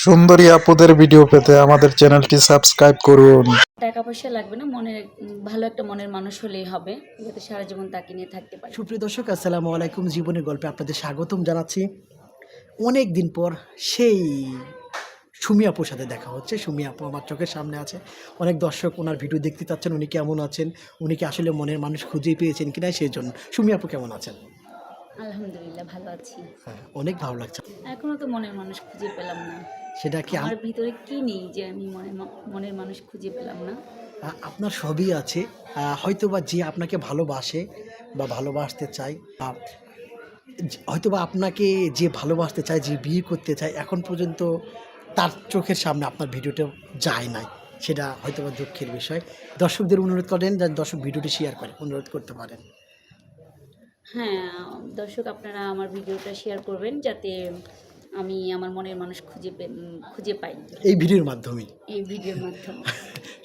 সুন্দরী আপুদের ভিডিও পেতে আমাদের চ্যানেলটি সাবস্ক্রাইব করুন। টাকা পয়সা লাগবে না, ভালো একটা মনের মানুষ হলেই হবে, যাতে সারা জীবন তাকে নিয়ে থাকতে পারি। সুপ্রিয় দর্শক, আসসালামু আলাইকুম। জীবনের গল্পে আপনাদের স্বাগতম জানাচ্ছি। অনেক দিন পর সেই সুমি আপুর সাথে দেখা হচ্ছে। সুমি আপু আমার চোখের সামনে আছে। অনেক দর্শক ওনার ভিডিও দেখতে চাচ্ছেন, উনি কেমন আছেন, উনি কি আসলে মনের মানুষ খুঁজেই পেয়েছেন কিনা, সেই জন্য। সুমি আপু কেমন আছেন? আলহামদুলিল্লাহ ভালো আছি। হ্যাঁ, অনেক ভালো লাগছে। এখনো তো মনের মানুষ খুঁজে পেলাম না। সেটা কি আমার ভিতরে কি নেই যে আমি মনের মানুষ খুঁজে পেলাম না? আপনার সবই আছে। হয়তোবা যে আপনাকে ভালোবাসে বা ভালোবাসতে চায়, হয়তোবা আপনাকে যে ভালোবাসতে চায়, যে বিয়ে করতে চায়, এখন পর্যন্ত তার চোখের সামনে আপনার ভিডিওটা যায় নাই। সেটা হয়তোবা দুঃখের বিষয়। দর্শকদের অনুরোধ করেন যেন দর্শক ভিডিওটি শেয়ার করে, অনুরোধ করতে পারেন। হ্যাঁ, দর্শক আপনারা আমার ভিডিওটা শেয়ার করবেন, যাতে আমি আমার মনের মানুষ খুঁজে পাই এই ভিডিওর মাধ্যমে। এই ভিডিওর মাধ্যমে।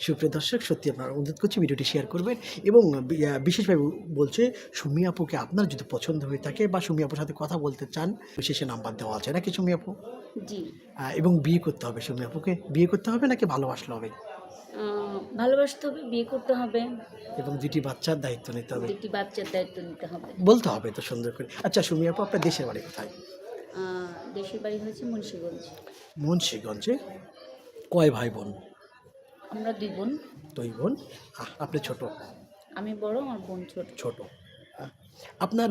সুপ্রিয় দর্শক, সত্যি আপনারা অনুরোধ করছি ভিডিওটি শেয়ার করবেন। এবং বিশেষভাবে বলছে, সুমি আপুকে আপনার যদি পছন্দ হয়ে থাকে বা সুমি আপুর সাথে কথা বলতে চান, শেষে নাম্বার দেওয়া আছে নাকি সুমি আপু? জি। এবং বিয়ে করতে হবে সুমি আপুকে? বিয়ে করতে হবে নাকি ভালোবাসলে হবে? ভালোবাসতে হবে, বিয়ে করতে হবে এবং দুটি বাচ্চার দায়িত্ব নিতে হবে। দুটি বাচ্চার দায়িত্ব নিতে হবে। বলতে হবে তো সুন্দর করে। আচ্ছা সুমি আপু, আপনার দেশের বাড়ি কোথায়? দেশের বাড়ি হয়েছে মুন্সিগঞ্জ। মুন্সিগঞ্জে। কয় ভাই বোন? আমরা 2 বোন। 2 বোন। আপনি ছোট? আমি বড়, আমার বোন ছোট। ছোট। আপনার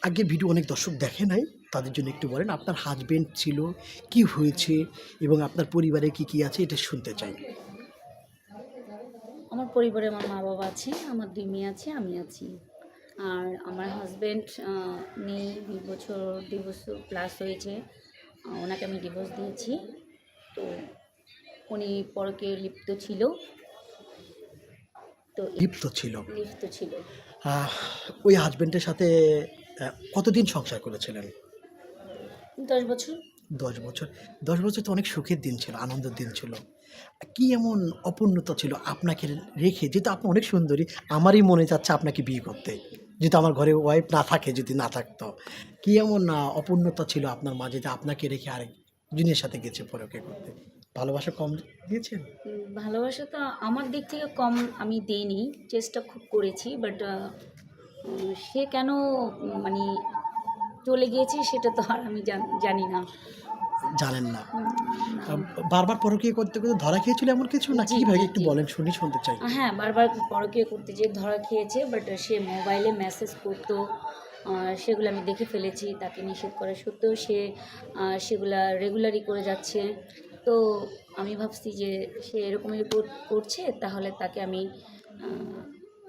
আগের ভিডিও অনেক দর্শক দেখে নাই, তাদের জন্য একটু বলেন। আপনার হাজবেন্ড ছিল, কি হয়েছে, এবং আপনার পরিবারে কি কি আছে, এটা শুনতে চাই। আমার পরিবারে আমার মা বাবা আছে, আমার 2 মেয়ে আছে, আমি আছি। আর আমার হাজব্যান্ড নেই, 2 বছর প্লাস হয়েছে। ওনাকে আমি ডিভোর্স দিয়েছি। তো উনি পরকীয়ায় লিপ্ত ছিল। তো লিপ্ত ছিল? লিপ্ত ছিল। ওই হাজবেন্ডের সাথে কতদিন সংসার করেছিলেন? 10 বছর। 10 বছর। 10 বছর তো অনেক সুখের দিন ছিল, আনন্দের দিন ছিল। কি এমন অপূর্ণতা ছিল আপনাকে রেখে? যেহেতু আপনি অনেক সুন্দরী, আমারই মনে চাচ্ছে আপনাকে বিয়ে করতে, যেহেতু আমার ঘরে ওয়াইফ না থাকে, যদি না থাকতো। কি এমন অপূর্ণতা ছিল আপনার মাঝে যে আপনাকে রেখে আরেক জনের সাথে গেছে পরকে করতে? ভালোবাসা কম দিয়েছেন? ভালোবাসা তো আমার দিক থেকে কম আমি দেইনি, চেষ্টা খুব করেছি। বাট সে কেন মানে চলে গিয়েছে সেটা তো আর আমি জানি না। জানেন না? না। বারবার পরকীয়া করতে করতে ধরা খেয়েছিল এমন কিছু, না জি, কিভাবে জি, একটু জি। বলেন, শুনতে চাই। হ্যাঁ, বারবার পরকীয়া করতে যেয়ে ধরা খেয়েছে। বাট সে মোবাইলে মেসেজ করতো, সেগুলো আমি দেখে ফেলেছি। তাকে নিষেধ করা সত্ত্বেও সে সেগুলা রেগুলারই করে যাচ্ছে। তো আমি ভাবছি যে সে এরকমই করছে, তাহলে তাকে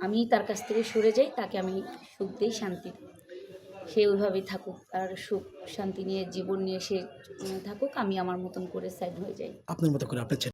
আমি তার কাছ থেকে সরে যাই, তাকে আমি সুখ দেই, শান্তি। সে ওইভাবেই থাকুক, তার সুখ শান্তি নিয়ে, জীবন নিয়ে সে থাকুক, আমি আমার মতন করে সাইড হয়ে যাই। আপনার মতো করে আপনার